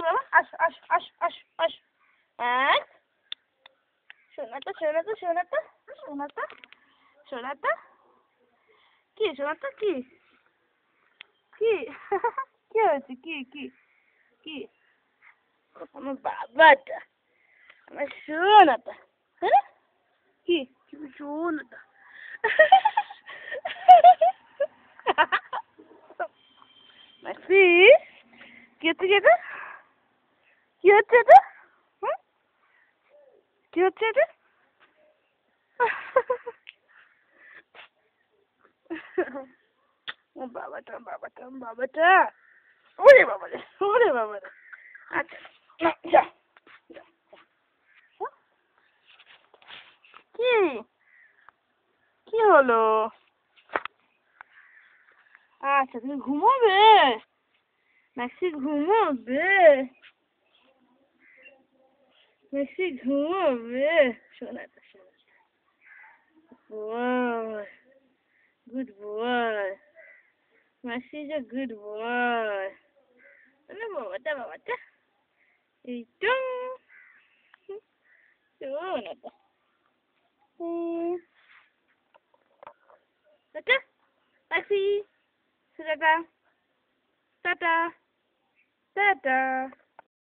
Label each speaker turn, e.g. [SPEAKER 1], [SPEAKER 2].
[SPEAKER 1] বাবা, আসো আসো আসো আসো আসো। সোনাটা সোনাটা সোনাটা সোনাটা সোনাটা কি সোনাটা কি কি কি হয়েছে কি কি কি আমার বাবাটা আমার সোনাটা হ্যাঁ কি কি সোনাটা মাসি কি হচ্ছে এটা কি হচ্ছে এটা কি হচ্ছে এটা ও বাবাটা বাবাটা বাবাটা ওরে বাবারে ওরে বাবারে আচ্ছা না যা যা, যা। কি কি হলো আচ্ছা তুমি ঘুমোবে ম্যাক্সি ঘুমোবে ম্যাক্সি ঘুমোবে শোনাটা শোনাটা boy good boy maxi is a good boy না বাবাটা বাবাটা এই তো শোনাটা tata maxi tata tata tata